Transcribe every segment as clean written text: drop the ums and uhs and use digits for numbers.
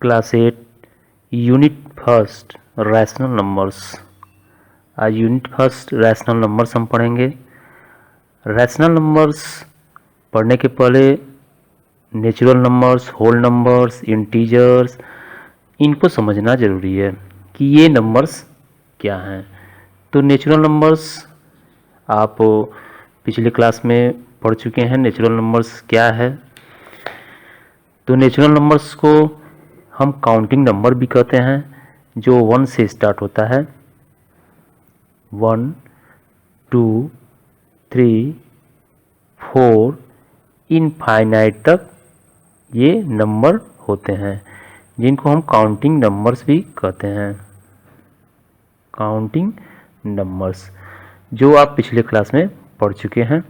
Class 8 unit first rational numbers. आज unit first rational numbers हम पढ़ेंगे। रैशनल नंबर्स पढ़ने के पहले natural numbers, whole numbers, integers, इनको समझना ज़रूरी है कि ये नंबर्स क्या हैं। तो नेचुरल नंबर्स आप पिछले क्लास में पढ़ चुके हैं। नेचुरल नंबर्स क्या है? तो नेचुरल नंबर्स को हम काउंटिंग नंबर भी कहते हैं, जो 1 से स्टार्ट होता है। 1, 2, 3, 4 इनफाइनाइट तक ये नंबर होते हैं, जिनको हम काउंटिंग नंबर्स भी कहते हैं। काउंटिंग नंबर्स जो आप पिछले क्लास में पढ़ चुके हैं।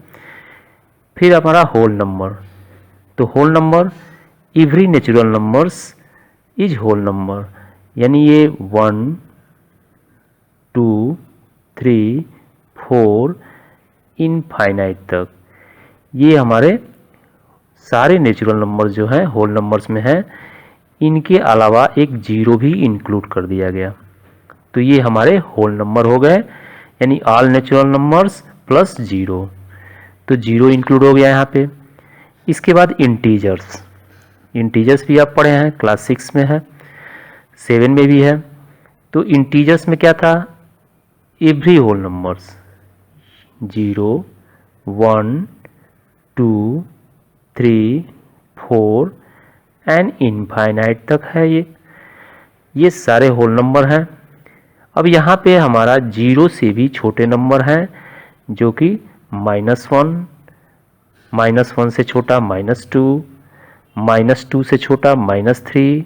फिर हमारा होल नंबर। तो whole number, every natural numbers is whole number, यानी ये 1, 2, 3, 4 इनफाइनाइट तक ये हमारे सारे नेचुरल नंबर जो हैं होल नंबर्स में हैं। इनके अलावा एक जीरो भी इंक्लूड कर दिया गया, तो ये हमारे होल नंबर हो गए, यानी all natural numbers plus zero. तो जीरो इंक्लूड हो गया यहाँ पे। इसके बाद इंटीजर्स। इंटीजर्स भी आप पढ़े हैं, क्लास 6 में है, 7 में भी है। तो इंटीजर्स में क्या था? Every whole numbers 0, 1, 2, 3, 4 and infinite तक है। ये सारे होल नंबर हैं। अब यहाँ पे हमारा जीरो से भी छोटे नंबर हैं, जो कि -1, -1 से छोटा -2, -2 से छोटा -3,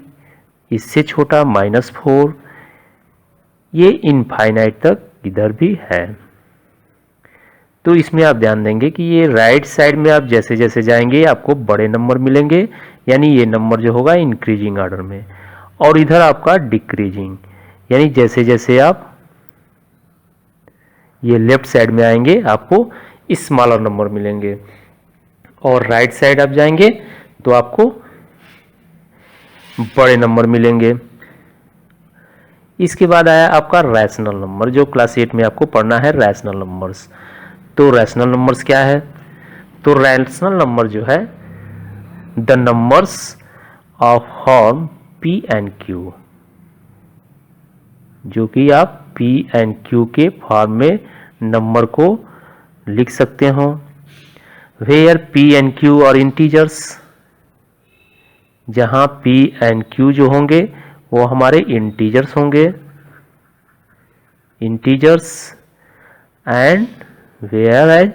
इससे छोटा -4, ये इनफाइनाइट तक इधर भी है। तो इसमें आप ध्यान देंगे कि ये राइट साइड में आप जैसे जैसे जाएंगे आपको बड़े नंबर मिलेंगे, यानी ये नंबर जो होगा इंक्रीजिंग ऑर्डर में, और इधर आपका डिक्रीजिंग, यानी जैसे जैसे आप ये लेफ्ट साइड में आएंगे आपको स्मॉलर नंबर मिलेंगे, और राइट साइड आप जाएंगे तो आपको बड़े नंबर मिलेंगे। इसके बाद आया आपका रैशनल नंबर, जो क्लास 8 में आपको पढ़ना है, रैशनल नंबर्स। तो रैशनल नंबर्स क्या है? तो रैशनल नंबर जो है the numbers of form P and Q, जो कि आप पी एंड क्यू के फॉर्म में नंबर को लिख सकते हो। वेयर पी एंड क्यू और इंटीजर्स, जहां पी एंड क्यू जो होंगे वो हमारे इंटीजर्स होंगे, integers, and where as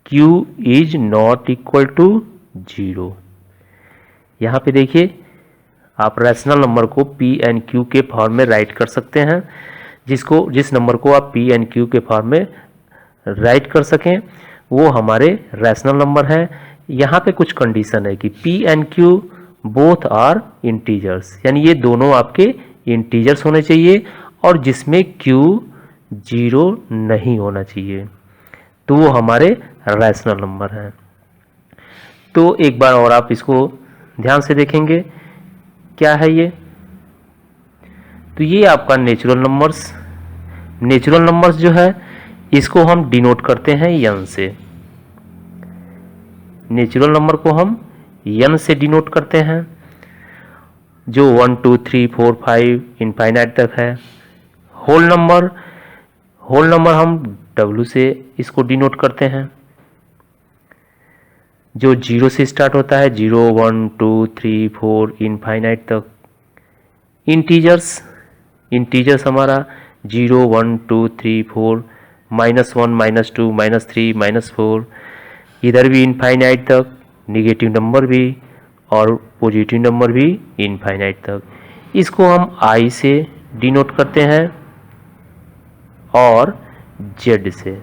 Q is not equal to 0। यहाँ पे देखिए आप रैशनल नंबर को पी एंड क्यू के फॉर्म में राइट कर सकते हैं। जिस नंबर को आप पी एंड क्यू के फॉर्म में राइट कर सकें वो हमारे रैशनल नंबर हैं। यहाँ पे कुछ कंडीशन है कि P and Q both are integers, यानी ये दोनों आपके इंटीजर्स होने चाहिए, और जिसमें क्यू 0 नहीं होना चाहिए, तो वो हमारे रैशनल नंबर हैं। तो एक बार और आप इसको ध्यान से देखेंगे क्या है ये। तो ये आपका नेचुरल नंबर्स। नेचुरल नंबर्स जो है इसको हम डिनोट करते हैं n से। नेचुरल नंबर को हम n से डिनोट करते हैं, जो 1, 2, 3, 4, 5 इनफाइनाइट तक है। होल नंबर हम w से इसको डिनोट करते हैं, जो 0 से स्टार्ट होता है, 0, 1, 2, 3, 4 इनफाइनाइट तक। इंटीजर्स हमारा 0, 1, 2, 3, 4, -1, -2, -3, -4, इधर भी इनफाइनाइट तक, निगेटिव नंबर भी और पॉजिटिव नंबर भी इनफाइनाइट तक। इसको हम i से डिनोट करते हैं और z से।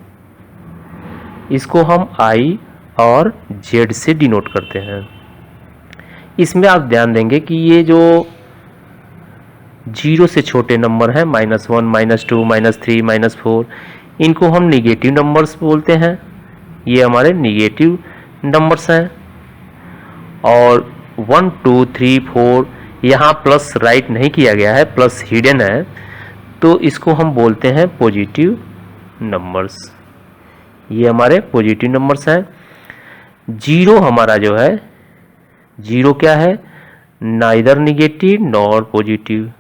इसको हम i और z से डिनोट करते हैं। इसमें आप ध्यान देंगे कि ये जो 0 से छोटे नंबर हैं, -1, -2, -3, -4, इनको हम निगेटिव नंबर्स बोलते हैं। ये हमारे निगेटिव नंबर्स हैं। और 1 2 3 4 यहाँ प्लस राइट नहीं किया गया है, प्लस हिडन है, तो इसको हम बोलते हैं पॉजिटिव नंबर्स। ये हमारे पॉजिटिव नंबर्स हैं। जीरो हमारा जो है, जीरो क्या है, neither negative nor positive,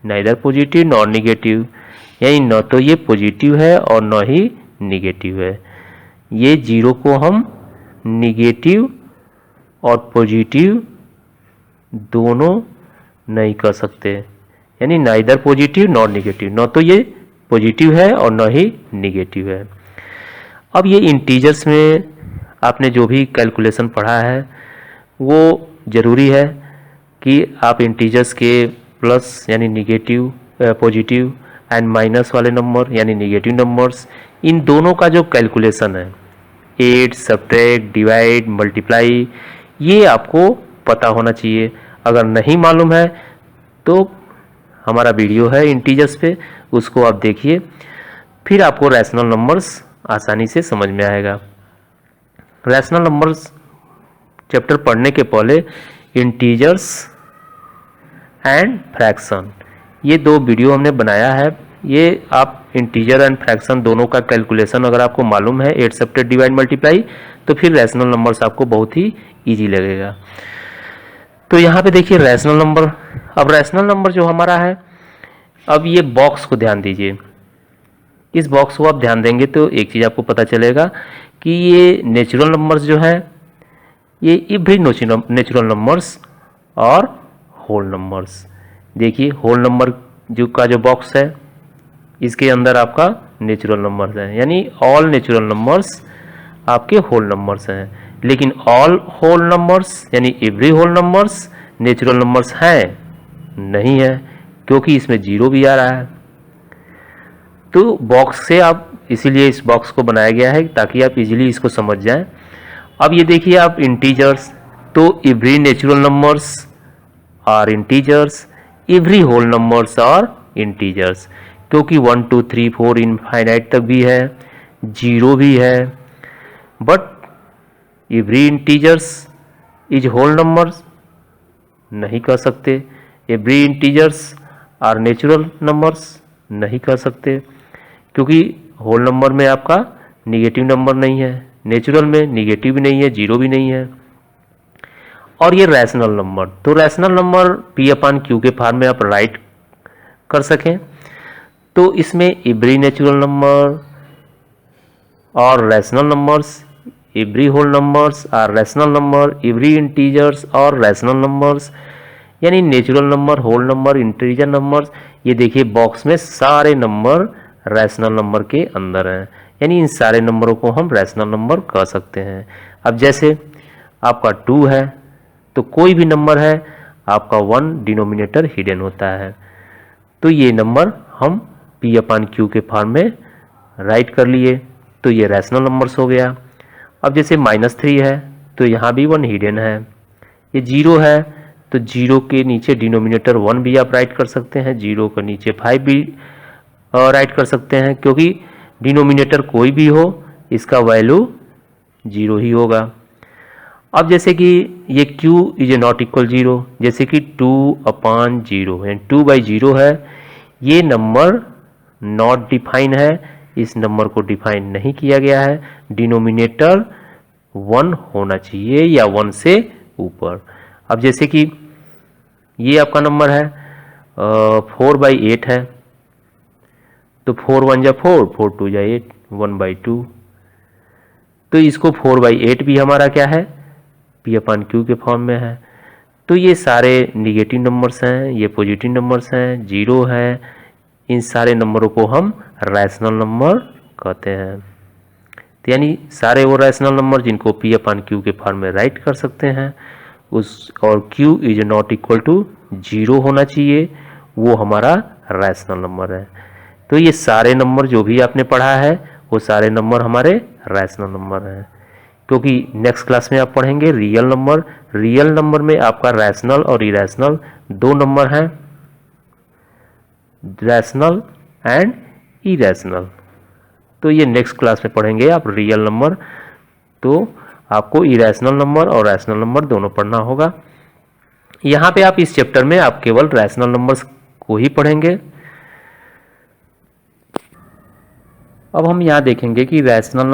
neither positive nor negative, यानी न तो ये पॉजिटिव है और न ही निगेटिव है। ये जीरो को हम निगेटिव और पॉजिटिव दोनों नहीं कर सकते, यानी नाइदर पॉजिटिव नॉर निगेटिव, न तो ये पॉजिटिव है और न ही निगेटिव है। अब ये इंटीजर्स में आपने जो भी कैलकुलेशन पढ़ा है वो ज़रूरी है कि आप इंटीजर्स के प्लस यानी निगेटिव, पॉजिटिव एंड माइनस वाले नंबर यानी निगेटिव नंबर्स, इन दोनों का जो कैलकुलेशन है, ऐड, सब्ट्रैक्ट, डिवाइड, मल्टीप्लाई, ये आपको पता होना चाहिए। अगर नहीं मालूम है तो हमारा वीडियो है इंटीजर्स पे, उसको आप देखिए, फिर आपको रैशनल नंबर्स आसानी से समझ में आएगा। रैशनल नंबर्स चैप्टर पढ़ने के पहले इंटीजर्स एंड फ्रैक्शन, ये दो वीडियो हमने बनाया है। ये आप इंटीजर एंड फ्रैक्शन दोनों का कैलकुलेशन अगर आपको मालूम है, ऐड, सब्ट्रैक्ट, डिवाइड, मल्टीप्लाई, तो फिर रैशनल नंबर्स आपको बहुत ही ईजी लगेगा। तो यहाँ पे देखिए रैशनल नंबर। अब रैशनल नंबर जो हमारा है, अब ये बॉक्स को ध्यान दीजिए, इस बॉक्स को आप ध्यान देंगे तो एक चीज़ आपको पता चलेगा कि ये नेचुरल नंबर्स जो है, ये इवरी नेचुरल नंबर्स और होल नंबर्स। देखिए होल नंबर जो का जो बॉक्स है, इसके अंदर आपका नेचुरल नंबर्स है, यानी ऑल नेचुरल नंबर्स आपके होल नंबर्स हैं। लेकिन ऑल होल नंबर्स यानी every whole numbers natural numbers हैं नहीं है, क्योंकि इसमें जीरो भी आ रहा है। तो बॉक्स से आप, इसीलिए इस बॉक्स को बनाया गया है ताकि आप इजीली इसको समझ जाएं। अब ये देखिए आप इंटीजर्स, तो every natural numbers are integers, every whole numbers are integers, क्योंकि 1 2 3 4 इनफाइनाइट तक भी है, जीरो भी है। But every integers is whole numbers नहीं कह सकते, every integers are natural numbers नहीं कह सकते, क्योंकि होल नंबर में आपका निगेटिव नंबर नहीं है, नेचुरल में निगेटिव भी नहीं है, जीरो भी नहीं है। और ये रैशनल नंबर, तो रैशनल नंबर P/Q के फॉर्म में आप राइट कर सकें, तो इसमें एवरी नेचुरल नंबर और rational numbers, every whole numbers are rational number, every integers और रैशनल नंबर्स, यानी natural number, whole number, integer numbers. ये देखिए बॉक्स में सारे नंबर रैशनल नंबर के अंदर हैं, यानी इन सारे नंबरों को हम रैशनल नंबर कह सकते हैं। अब जैसे आपका 2 है, तो कोई भी नंबर है आपका 1 डिनोमिनेटर हिडन होता है, तो ये नंबर हम P/Q के फॉर्म में राइट कर लिए, तो ये रैशनल नंबर्स हो गया। अब जैसे -3 है, तो यहाँ भी 1 हिडन है। ये 0 है, तो 0 के नीचे डिनोमिनेटर 1 भी आप राइट कर सकते हैं, 0 के नीचे 5 भी राइट कर सकते हैं, क्योंकि डिनोमिनेटर कोई भी हो इसका वैल्यू 0 ही होगा। अब जैसे कि ये Q इज नॉट इक्वल 0, जैसे कि 2/0 यानी 2/0 है, ये नंबर नॉट डिफाइन है, इस नंबर को डिफाइन नहीं किया गया है, डिनोमिनेटर 1 होना चाहिए या 1 से ऊपर। अब जैसे कि ये आपका नंबर है 4/8 है, तो 4 1 जा 4, 4 2 जा 8, 1/2, तो इसको 4/8 भी हमारा क्या है, P/Q के फॉर्म में है। तो ये सारे निगेटिव नंबर्स हैं, ये पॉजिटिव नंबर्स हैं, 0 है, इन सारे नंबरों को हम रैशनल नंबर कहते हैं। तो यानी सारे वो रैशनल नंबर जिनको P/Q के फॉर्म में राइट कर सकते हैं, उस और Q is not equal to 0 होना चाहिए, वो हमारा रैशनल नंबर है। तो ये सारे नंबर जो भी आपने पढ़ा है वो सारे नंबर हमारे रैशनल नंबर हैं, क्योंकि नेक्स्ट क्लास में आप पढ़ेंगे रियल नंबर। रियल नंबर में आपका रैशनल और इरेशनल दो नंबर हैं, रैशनल एंड इरेशनल। तो ये नेक्स्ट क्लास में पढ़ेंगे आप रियल नंबर। तो आपको इरेशनल नंबर और रैशनल नंबर दोनों पढ़ना होगा। यहाँ पे आप इस चैप्टर में आप केवल रैशनल नंबर्स को ही पढ़ेंगे। अब हम यहाँ देखेंगे कि रैशनल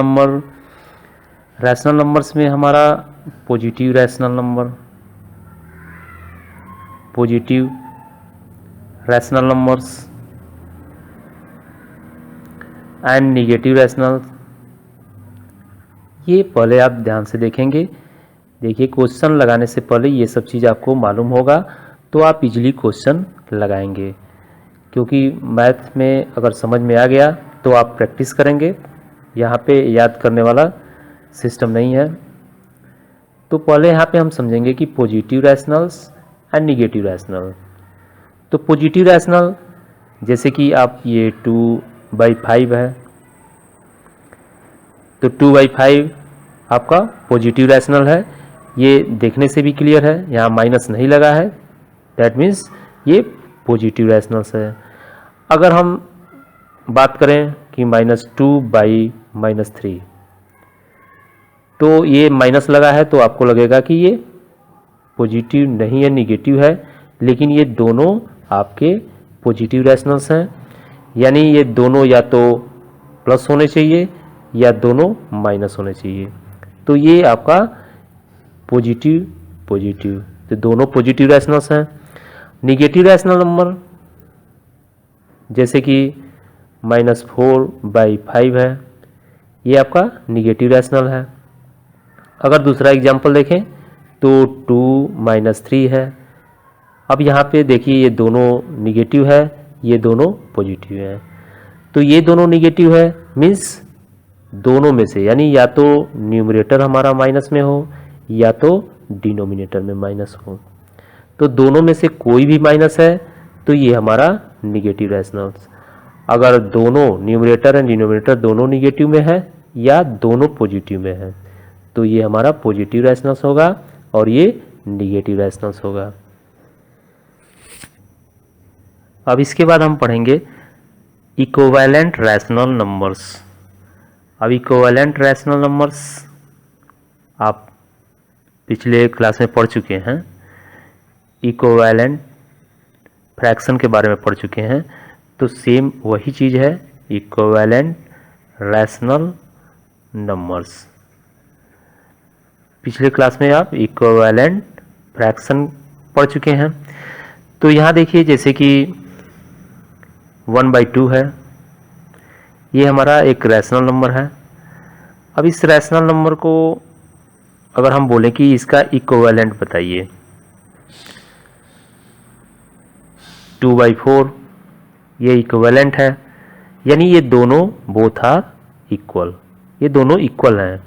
नंबर्स में हमारा positive rational number, positive rational numbers and negative rational, ये पहले आप ध्यान से देखेंगे। देखिए क्वेश्चन लगाने से पहले ये सब चीज़ आपको मालूम होगा तो आप इजीली क्वेश्चन लगाएंगे, क्योंकि मैथ में अगर समझ में आ गया तो आप प्रैक्टिस करेंगे। यहाँ पे याद करने वाला सिस्टम नहीं है। तो पहले यहाँ पे हम समझेंगे कि positive rationals and negative rational. तो पॉजिटिव रैशनल जैसे कि आप ये 2/5 है, तो 2/5 आपका पॉजिटिव रैशनल है। ये देखने से भी क्लियर है, यहाँ माइनस नहीं लगा है, दैट मीन्स ये पॉजिटिव रैशनल्स है। अगर हम बात करें कि -2/-3, तो ये माइनस लगा है तो आपको लगेगा कि ये पॉजिटिव नहीं है, निगेटिव है, लेकिन ये दोनों आपके पॉजिटिव रैशनल्स हैं। यानी ये दोनों या तो प्लस होने चाहिए या दोनों माइनस होने चाहिए। तो ये आपका पॉजिटिव, तो दोनों पॉजिटिव रैशनल्स हैं। निगेटिव रैशनल नंबर जैसे कि -4/5 है, ये आपका निगेटिव रैशनल है। अगर दूसरा एग्जांपल देखें तो 2-3 है। अब यहाँ पे देखिए ये दोनों निगेटिव है, ये दोनों पॉजिटिव है। तो ये दोनों निगेटिव है मीन्स दोनों में से, यानी या तो न्यूमरेटर हमारा माइनस में हो या तो डिनोमिनेटर में माइनस हो। तो दोनों में से कोई भी माइनस है तो ये हमारा निगेटिव रैशनल्स। अगर दोनों न्यूमरेटर एंड डिनोमिनेटर दोनों निगेटिव में है या दोनों पॉजिटिव में है तो ये हमारा पॉजिटिव रैशनल्स होगा और ये निगेटिव रैशनल्स होगा। अब इसके बाद हम पढ़ेंगे इक्विवेलेंट रैशनल नंबर्स। अब इक्विवेलेंट रैशनल नंबर्स आप पिछले क्लास में पढ़ चुके हैं, इक्विवेलेंट फ्रैक्शन के बारे में पढ़ चुके हैं। तो सेम वही चीज़ है, इक्विवेलेंट रैशनल नंबर्स। पिछले क्लास में आप इक्विवेलेंट फ्रैक्शन पढ़ चुके हैं। तो यहाँ देखिए जैसे कि 1/2 है, ये हमारा एक रैशनल नंबर है। अब इस रैशनल नंबर को अगर हम बोलें कि इसका इक्विवेलेंट बताइए, 2/4 ये इक्विवेलेंट है, यानी ये दोनों बोथ आर इक्वल, ये दोनों इक्वल हैं।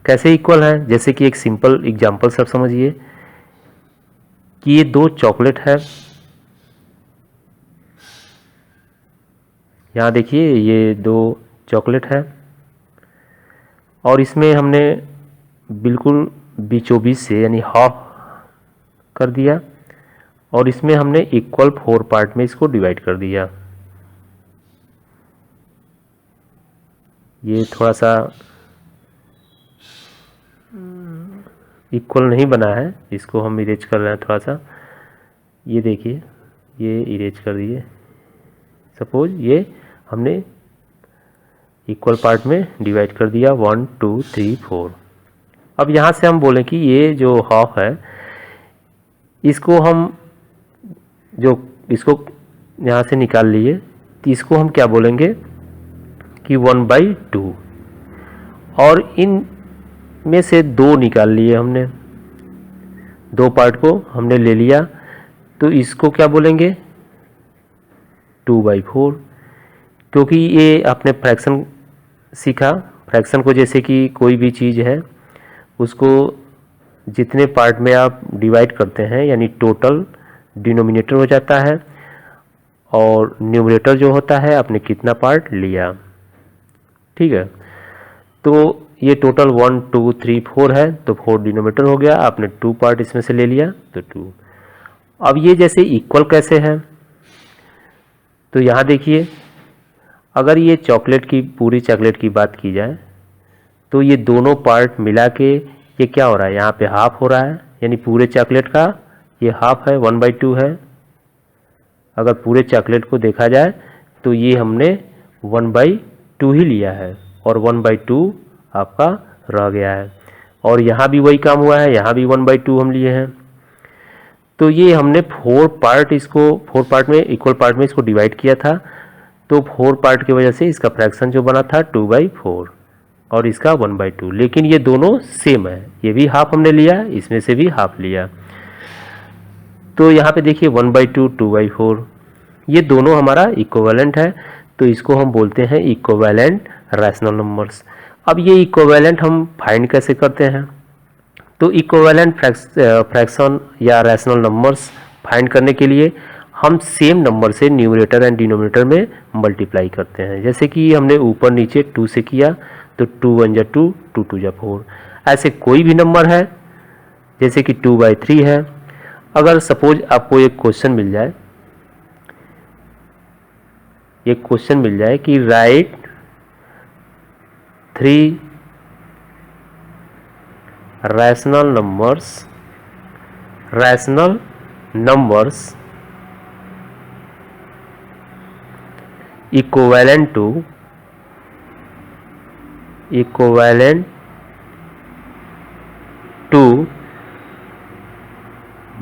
कैसे इक्वल हैं? जैसे कि एक सिंपल एग्जांपल से आप समझिए कि ये 2 चॉकलेट है। यहाँ देखिए ये 2 चॉकलेट है और इसमें हमने बिल्कुल बीचों बीच से यानी हाफ कर दिया और इसमें हमने इक्वल 4 पार्ट में इसको डिवाइड कर दिया। ये थोड़ा सा इक्वल नहीं बना है, इसको हम इरेज कर रहे हैं थोड़ा सा। ये देखिए ये इरेज कर दिए। सपोज ये हमने इक्वल पार्ट में डिवाइड कर दिया 1 2 3 4। अब यहाँ से हम बोलें कि ये जो हाफ है इसको हम इसको यहाँ से निकाल लिए, तो इसको हम क्या बोलेंगे कि 1/2। और इन में से 2 निकाल लिए हमने, 2 पार्ट को हमने ले लिया, तो इसको क्या बोलेंगे 2/4। क्योंकि ये आपने फ्रैक्शन सीखा, फ्रैक्शन को जैसे कि कोई भी चीज़ है उसको जितने पार्ट में आप डिवाइड करते हैं यानी टोटल डिनोमिनेटर हो जाता है और न्यूमरेटर जो होता है आपने कितना पार्ट लिया। ठीक है, तो ये टोटल 1 2 3 4 है, तो 4 डिनोमिनेटर हो गया, आपने 2 पार्ट इसमें से ले लिया तो 2। अब ये जैसे इक्वल कैसे है, तो यहाँ देखिए अगर ये चॉकलेट की पूरी चॉकलेट की बात की जाए तो ये दोनों पार्ट मिला के ये क्या हो रहा है, यहाँ पे हाफ हो रहा है, यानी पूरे चॉकलेट का ये हाफ है, 1/2 है। अगर पूरे चॉकलेट को देखा जाए तो ये हमने 1/2 ही लिया है और 1/2 आपका रह गया है। और यहाँ भी वही काम हुआ है, यहाँ भी 1/2 हम लिए हैं। तो ये हमने 4 पार्ट में इक्वल पार्ट में इसको डिवाइड किया था। तो 4 पार्ट की वजह से इसका फ्रैक्शन जो बना था 2/4 और इसका 1/2। लेकिन ये दोनों सेम है, ये भी हाफ हमने लिया, इसमें से भी हाफ लिया। तो यहाँ पे देखिए 1/2 2/4 ये दोनों हमारा इक्विवेलेंट है। तो इसको हम बोलते हैं इक्विवेलेंट रैशनल नंबर्स। अब ये इक्विवेलेंट हम फाइंड कैसे करते हैं? तो इक्विवेलेंट फ्रैक्शन या रैशनल नंबर्स फाइंड करने के लिए हम सेम नंबर से न्यूमरेटर एंड डिनोमिनेटर में मल्टीप्लाई करते हैं। जैसे कि हमने ऊपर नीचे 2 से किया तो 2 1 जा 2, 2 2 जा 4। ऐसे कोई भी नंबर है, जैसे कि 2/3 है। अगर सपोज आपको एक क्वेश्चन मिल जाए, कि right 3 rational numbers equivalent to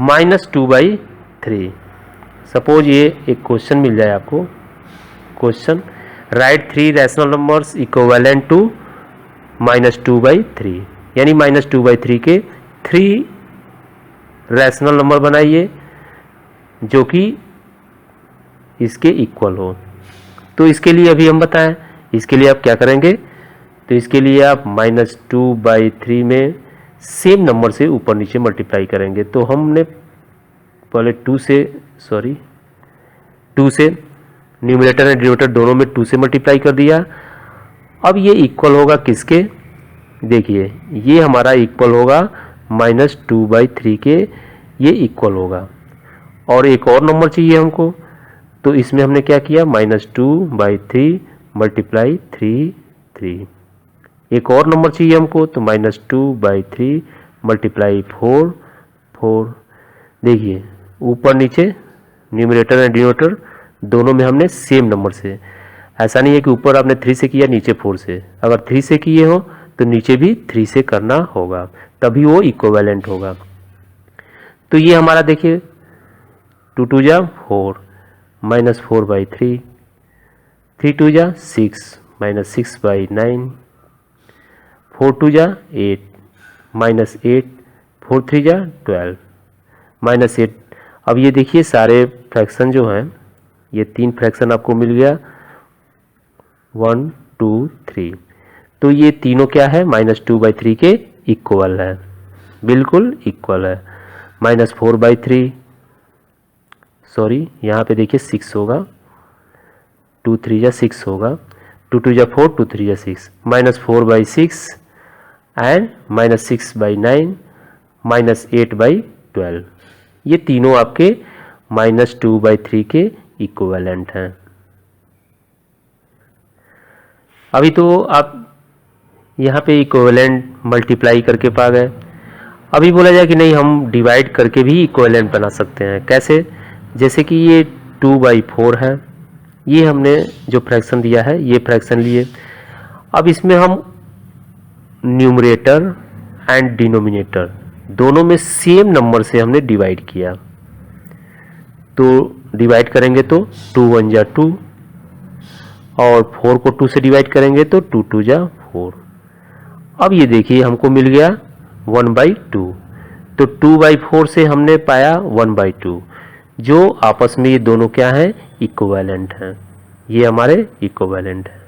-2/3। Suppose ये एक क्वेश्चन मिल जाए आपको, question right 3 rational numbers equivalent to -2/3, यानी -2/3 के 3 रैशनल नंबर बनाइए जो कि इसके इक्वल हो। तो इसके लिए अभी हम बताएं, इसके लिए आप क्या करेंगे? तो इसके लिए आप -2/3 में सेम नंबर से ऊपर नीचे मल्टीप्लाई करेंगे। तो हमने पहले 2 से न्यूमरेटर एंड डिनोमिनेटर दोनों में 2 से मल्टीप्लाई कर दिया। अब ये इक्वल होगा किसके? देखिए ये हमारा इक्वल होगा -2/3 के, ये इक्वल होगा। और एक और नंबर चाहिए हमको, तो इसमें हमने क्या किया, -2/3 मल्टीप्लाई 3। एक और नंबर चाहिए हमको, तो -2/3 मल्टीप्लाई 4। देखिए ऊपर नीचे न्यूमरेटर एंड डिनोमिनेटर दोनों में हमने सेम नंबर से, ऐसा नहीं है कि ऊपर आपने 3 से किया नीचे 4 से। अगर 3 से किए हो तो नीचे भी 3 से करना होगा, तभी वो इक्विवेलेंट होगा। तो ये हमारा देखिए 2 2 जा 4 -4/3, 3 2 जा 6 -6/9, 4 2 जा 8 -8, 4 3 जा 12 -8। अब ये देखिए सारे फ्रैक्शन जो हैं, ये 3 फ्रैक्शन आपको मिल गया 1 2 3। तो ये तीनों क्या है, -2/3 के इक्वल है, बिल्कुल इक्वल है। -4/3 यहाँ पे देखिए 6 होगा, 2 3 जा 6 होगा, 2 2 जा 4, 2 3 जा 6, -4/6 एंड -6/9 -8/12। ये तीनों आपके -2/3 के इक्विवेलेंट हैं। अभी तो आप यहाँ पे इक्विवेलेंट मल्टीप्लाई करके पा गए। अभी बोला जाए कि नहीं, हम डिवाइड करके भी इक्विवेलेंट बना सकते हैं। कैसे? जैसे कि ये 2/4 है, ये हमने जो फ्रैक्शन दिया है ये फ्रैक्शन लिए। अब इसमें हम न्यूमरेटर एंड डिनोमिनेटर दोनों में सेम नंबर से हमने डिवाइड किया। तो डिवाइड करेंगे तो 2 1 जा 2 और 4 को 2 से डिवाइड करेंगे तो 2 2 जा 4। अब ये देखिए हमको मिल गया 1/2। तो 2/4 से हमने पाया 1/2, जो आपस में ये दोनों क्या हैं, इक्विवेलेंट हैं। ये हमारे इक्विवेलेंट हैं।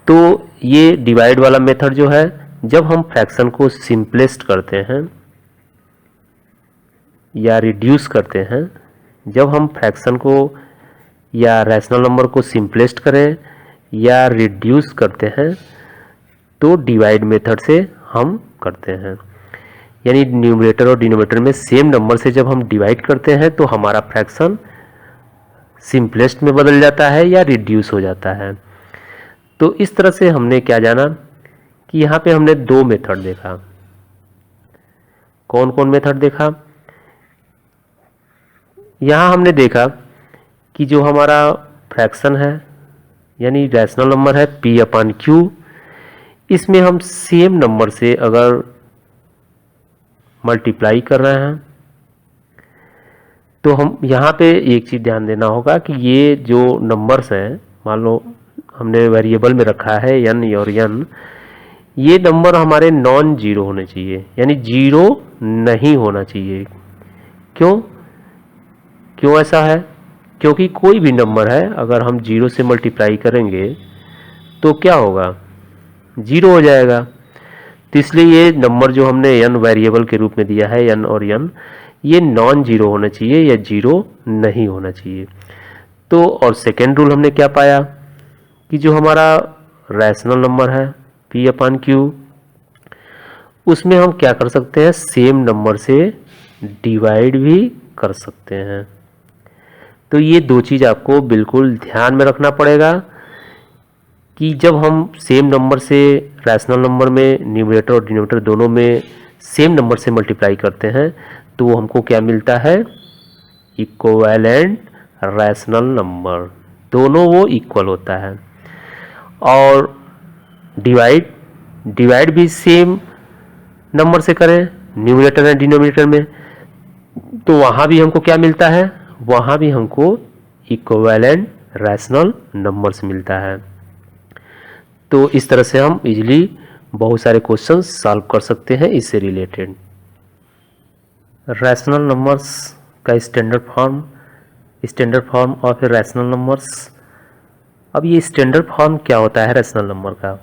तो ये डिवाइड वाला मेथड जो है, जब हम फ्रैक्शन को सिंपलेस्ट करते हैं या रिड्यूस करते हैं, जब हम फ्रैक्शन को या रैशनल नंबर को सिंपलेस्ट करें या रिड्यूस करते हैं, तो डिवाइड मेथड से हम करते हैं। यानी न्यूमरेटर और डिनोमिनेटर में सेम नंबर से जब हम डिवाइड करते हैं तो हमारा फ्रैक्शन सिंपलेस्ट में बदल जाता है या रिड्यूस हो जाता है। तो इस तरह से हमने क्या जाना कि यहाँ पे हमने 2 मेथड देखा। कौन कौन मेथड देखा? यहाँ हमने देखा कि जो हमारा फ्रैक्शन है यानी रैशनल नंबर है p/q, इसमें हम सेम नंबर से अगर मल्टीप्लाई कर रहे हैं तो हम यहाँ पे एक चीज़ ध्यान देना होगा कि ये जो नंबर्स हैं, मान लो हमने वेरिएबल में रखा है n और n, ये नंबर हमारे नॉन जीरो होने चाहिए, यानी जीरो नहीं होना चाहिए। क्यों ऐसा है? क्योंकि कोई भी नंबर है अगर हम जीरो से मल्टीप्लाई करेंगे तो क्या होगा? जीरो हो जाएगा। तो इसलिए ये नंबर जो हमने n वेरिएबल के रूप में दिया है, n और n, ये नॉन जीरो होना चाहिए या जीरो नहीं होना चाहिए। तो और सेकेंड रूल हमने क्या पाया कि जो हमारा रैशनल नंबर है p/q, उसमें हम क्या कर सकते हैं? सेम नंबर से डिवाइड भी कर सकते हैं। तो ये दो चीज़ आपको बिल्कुल ध्यान में रखना पड़ेगा कि जब हम सेम नंबर से रैशनल नंबर में न्यूमरेटर और डिनोमिनेटर दोनों में सेम नंबर से मल्टीप्लाई करते हैं तो वो हमको क्या मिलता है? इक्विवेलेंट रैशनल नंबर, दोनों वो इक्वल होता है। और डिवाइड भी सेम नंबर से करें न्यूमरेटर एंड डिनोमिनेटर में, तो वहाँ भी हमको क्या मिलता है? वहाँ भी हमको इक्विवेलेंट रैशनल नंबर्स मिलता है। तो इस तरह से हम इजीली बहुत सारे क्वेश्चंस सॉल्व कर सकते हैं इससे रिलेटेड। रैशनल नंबर्स का standard form of a rational numbers. अब ये स्टैंडर्ड फॉर्म क्या होता है रैशनल नंबर का?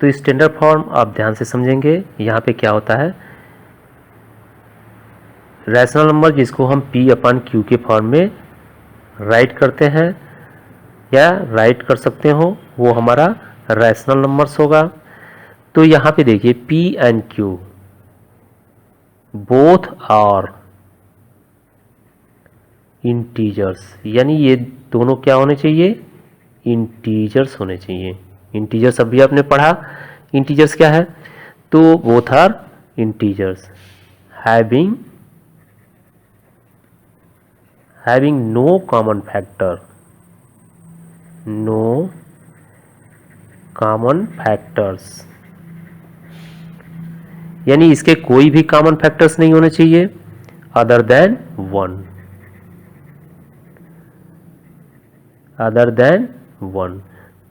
तो स्टैंडर्ड फॉर्म आप ध्यान से समझेंगे। यहाँ पे क्या होता है? रैशनल नंबर जिसको हम p/q के फॉर्म में राइट करते हैं या राइट कर सकते हो, वो हमारा रैशनल नंबर्स होगा। तो यहाँ पे देखिए p and q both are integers, यानी ये दोनों क्या होने चाहिए? इंटीजर्स होने चाहिए। इंटीजर्स अभी आपने पढ़ा, इंटीजर्स क्या है? तो both are integers having no common factors, यानी इसके कोई भी कॉमन फैक्टर्स नहीं होने चाहिए अदर देन वन।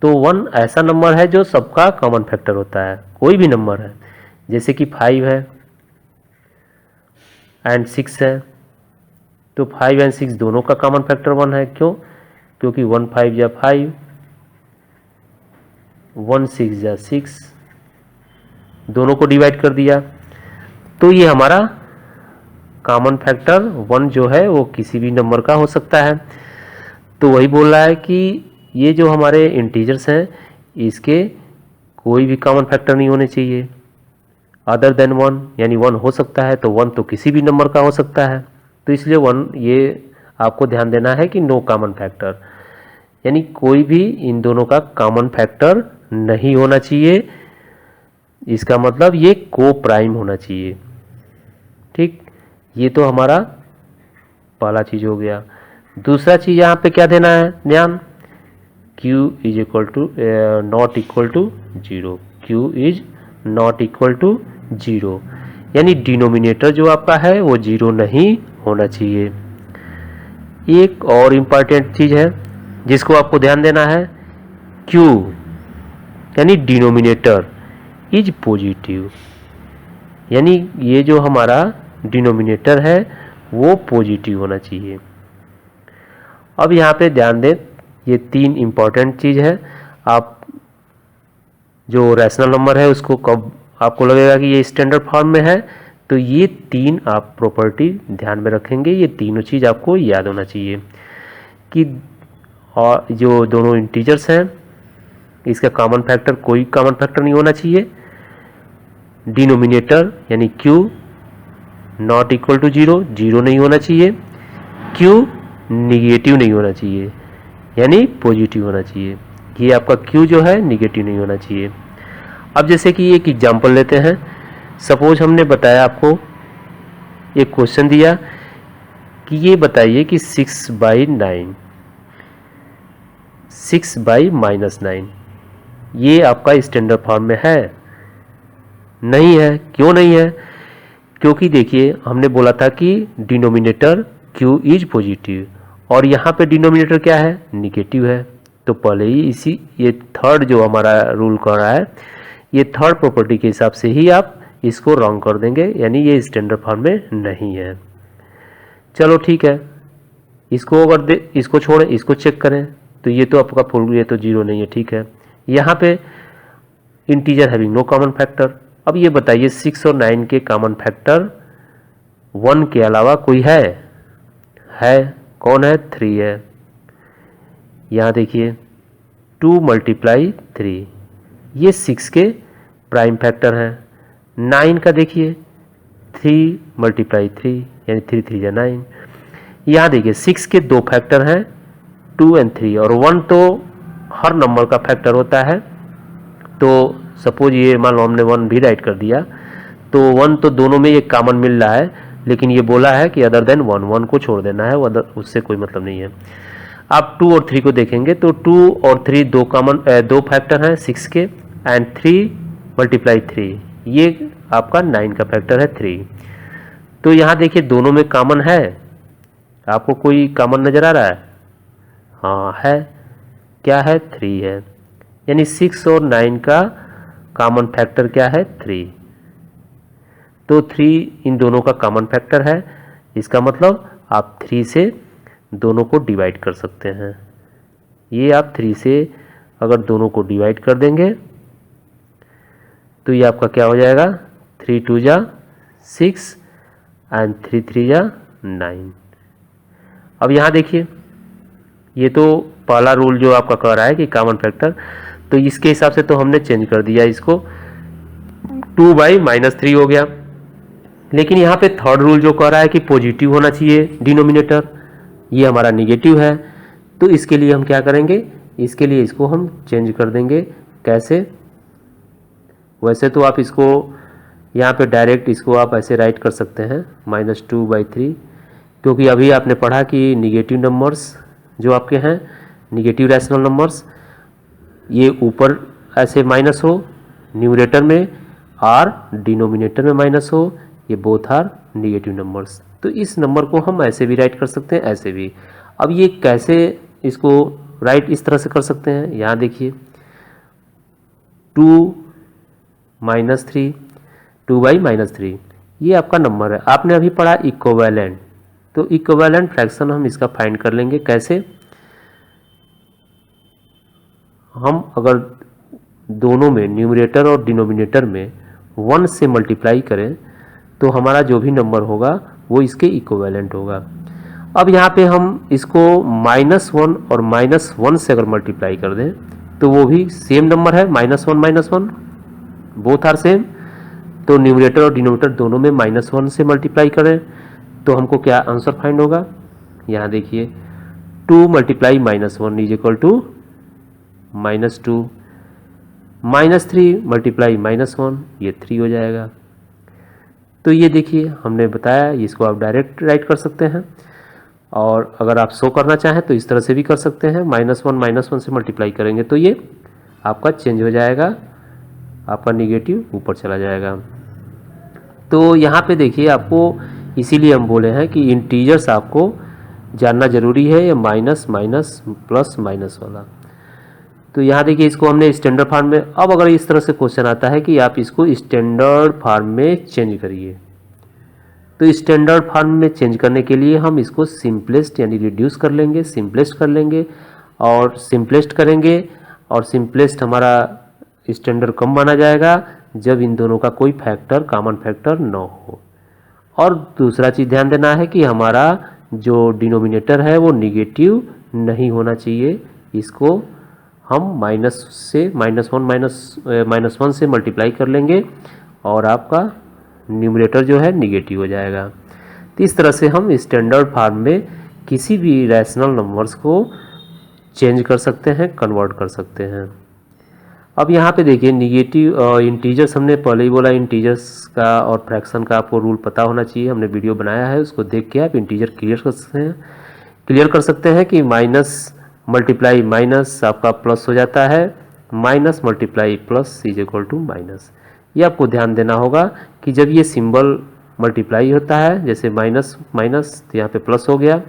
तो वन ऐसा नंबर है जो सबका कॉमन फैक्टर होता है, कोई भी नंबर है, जैसे कि 5 है एंड 6 है, तो 5 एंड 6 दोनों का कॉमन फैक्टर 1 है। क्योंकि 1 5 या 5, 1 6 या 6, दोनों को डिवाइड कर दिया, तो ये हमारा कॉमन फैक्टर 1 जो है वो किसी भी नंबर का हो सकता है। तो वही बोल रहा है कि ये जो हमारे इंटीजर्स हैं इसके कोई भी कॉमन फैक्टर नहीं होने चाहिए अदर देन 1, यानी 1 हो सकता है तो 1 तो किसी भी नंबर का हो सकता है। तो इसलिए 1 ये आपको ध्यान देना है कि नो कॉमन फैक्टर, यानी कोई भी इन दोनों का कॉमन फैक्टर नहीं होना चाहिए। इसका मतलब ये को प्राइम होना चाहिए। ठीक, ये तो हमारा पहला चीज हो गया। दूसरा चीज यहाँ पे क्या देना है ध्यान? q is equal to not equal to 0, q is not equal to 0, यानी डिनोमिनेटर जो आपका है वो 0 नहीं होना चाहिए। एक और इम्पॉर्टेंट चीज है जिसको आपको ध्यान देना है, q यानी डिनोमिनेटर इज पॉजिटिव, यानी ये जो हमारा डिनोमिनेटर है वो पॉजिटिव होना चाहिए। अब यहाँ पे ध्यान दें, ये 3 इम्पॉर्टेंट चीज़ है। आप जो रैशनल नंबर है उसको कब आपको लगेगा कि ये स्टैंडर्ड फॉर्म में है, तो ये 3 आप प्रॉपर्टी ध्यान में रखेंगे। ये तीनों चीज़ आपको याद होना चाहिए कि और जो दोनों इंटीजर्स हैं इसका कॉमन फैक्टर, कोई कॉमन फैक्टर नहीं होना चाहिए। डिनोमिनेटर यानी q नॉट इक्वल टू 0, 0 नहीं होना चाहिए। q निगेटिव नहीं होना चाहिए, यानी पॉजिटिव होना चाहिए। ये आपका q जो है निगेटिव नहीं होना चाहिए। अब जैसे कि एक एग्जांपल लेते हैं। सपोज हमने बताया आपको एक क्वेश्चन दिया कि ये बताइए कि 6/9, 6/-9 ये आपका स्टैंडर्ड फॉर्म में है? नहीं है। क्यों नहीं है? क्योंकि देखिए हमने बोला था कि डिनोमिनेटर q इज पॉजिटिव और यहाँ पे डिनोमिनेटर क्या है? निगेटिव है। तो पहले ही ये थर्ड जो हमारा रूल कर रहा है, ये थर्ड प्रॉपर्टी के हिसाब से ही आप इसको रॉन्ग कर देंगे, यानी ये स्टैंडर्ड फॉर्म में नहीं है। चलो ठीक है, इसको अगर इसको छोड़ें, इसको चेक करें तो ये तो आपका फुल, ये तो जीरो नहीं है, ठीक है। यहाँ पे integer having no common factor. अब ये बताइए 6 और 9 के कॉमन फैक्टर 1 के अलावा कोई है? कौन है? 3 है। यहाँ देखिए 2 × 3 ये 6 के प्राइम फैक्टर हैं। 9 का देखिए 3 × 3 यानी 3 3 या 9। यहाँ देखिए 6 के 2 फैक्टर हैं, 2 और 3, और 1 तो हर नंबर का फैक्टर होता है। तो सपोज ये मान लो हमने 1 भी राइट कर दिया, तो 1 तो दोनों में ये कॉमन मिल रहा है, लेकिन ये बोला है कि अदर देन 1 को छोड़ देना है, उससे कोई मतलब नहीं है। आप 2 और 3 को देखेंगे तो 2 और 3 दो फैक्टर हैं 6 के, एंड 3 × 3 ये आपका 9 का फैक्टर है 3। तो यहाँ देखिए दोनों में कॉमन है, आपको कोई कॉमन नज़र आ रहा है? हाँ है। क्या है? 3 है। यानी 6 और 9 का कॉमन फैक्टर क्या है? 3। तो 3 इन दोनों का कॉमन फैक्टर है। इसका मतलब आप 3 से दोनों को डिवाइड कर सकते हैं। ये आप 3 से अगर दोनों को डिवाइड कर देंगे तो ये आपका क्या हो जाएगा? 3 2 जा 6 एंड 3 3 जा 9। अब यहाँ देखिए ये तो पहला रूल जो आपका कह रहा है कि कॉमन फैक्टर, तो इसके हिसाब से तो हमने चेंज कर दिया इसको, 2/-3 हो गया। लेकिन यहाँ पे थर्ड रूल जो कह रहा है कि पॉजिटिव होना चाहिए डिनोमिनेटर, ये हमारा निगेटिव है। तो इसके लिए हम क्या करेंगे? इसके लिए इसको हम चेंज कर देंगे। कैसे? वैसे तो आप इसको यहाँ पे डायरेक्ट इसको आप ऐसे राइट कर सकते हैं -2/3, क्योंकि अभी आपने पढ़ा कि निगेटिव नंबर्स जो आपके हैं, निगेटिव रैशनल नंबर्स, ये ऊपर ऐसे माइनस हो न्यूमरेटर में और डिनोमिनेटर में माइनस हो, ये बोथ आर निगेटिव नंबर्स। तो इस नंबर को हम ऐसे भी राइट कर सकते हैं, ऐसे भी। अब ये कैसे इसको राइट इस तरह से कर सकते हैं? यहाँ देखिए 2 - 3, 2/-3 ये आपका नंबर है। आपने अभी पढ़ा इक्विवेलेंट, तो इक्विवेलेंट फ्रैक्शन हम इसका फाइंड कर लेंगे। कैसे? हम अगर दोनों में न्यूमरेटर और डिनोमिनेटर में 1 से मल्टीप्लाई करें तो हमारा जो भी नंबर होगा वो इसके इक्विवेलेंट होगा। अब यहाँ पे हम इसको -1 और -1 से अगर मल्टीप्लाई कर दें तो वो भी सेम नंबर है, -1 बोथ आर सेम। तो न्यूमरेटर और डिनोमिनेटर दोनों में -1 से मल्टीप्लाई करें तो हमको क्या आंसर फाइंड होगा? यहाँ देखिए 2 × -1 इज इक्वल टू -2, -3 × -1 ये 3 हो जाएगा। तो ये देखिए हमने बताया, इसको आप डायरेक्ट राइट कर सकते हैं, और अगर आप शो करना चाहें तो इस तरह से भी कर सकते हैं। -1 से मल्टीप्लाई करेंगे तो ये आपका चेंज हो जाएगा, आपका निगेटिव ऊपर चला जाएगा। तो यहाँ पे देखिए आपको इसीलिए हम बोले हैं कि इंटीजर्स आपको जानना ज़रूरी है, ये माइनस माइनस प्लस माइनस वाला। तो यहाँ देखिए इसको हमने स्टैंडर्ड फॉर्म में, अब अगर इस तरह से क्वेश्चन आता है कि आप इसको स्टैंडर्ड फॉर्म में चेंज करिए, तो स्टैंडर्ड फॉर्म में चेंज करने के लिए हम इसको सिंपलेस्ट यानी रिड्यूस कर लेंगे, सिंपलेस्ट कर लेंगे और सिंपलेस्ट करेंगे, और सिंपलेस्ट हमारा स्टैंडर्ड कम माना जाएगा जब इन दोनों का कोई फैक्टर कॉमन फैक्टर न हो। और दूसरा चीज़ ध्यान देना है कि हमारा जो डिनोमिनेटर है वो निगेटिव नहीं होना चाहिए, इसको हम -1 से मल्टीप्लाई कर लेंगे और आपका न्यूमरेटर जो है निगेटिव हो जाएगा। तो इस तरह से हम स्टैंडर्ड फॉर्म में किसी भी रैशनल नंबर्स को चेंज कर सकते हैं, कन्वर्ट कर सकते हैं। अब यहाँ पे देखिए निगेटिव इंटीजर्स, हमने पहले ही बोला इंटीजर्स का और फ्रैक्शन का आपको रूल पता होना चाहिए, हमने वीडियो बनाया है, उसको देख के आप इंटीजर क्लियर कर सकते हैं कि माइनस मल्टीप्लाई माइनस आपका प्लस हो जाता है, minus multiply plus is equal to minus. ये आपको ध्यान देना होगा कि जब ये सिंबल मल्टीप्लाई होता है, जैसे माइनस माइनस तो यहाँ पे प्लस हो गया,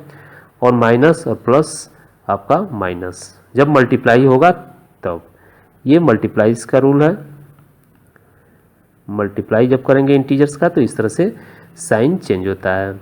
और माइनस और प्लस आपका माइनस, जब मल्टीप्लाई होगा तब। ये मल्टीप्लाइज का रूल है, मल्टीप्लाई जब करेंगे इंटीजर्स का तो इस तरह से साइन चेंज होता है।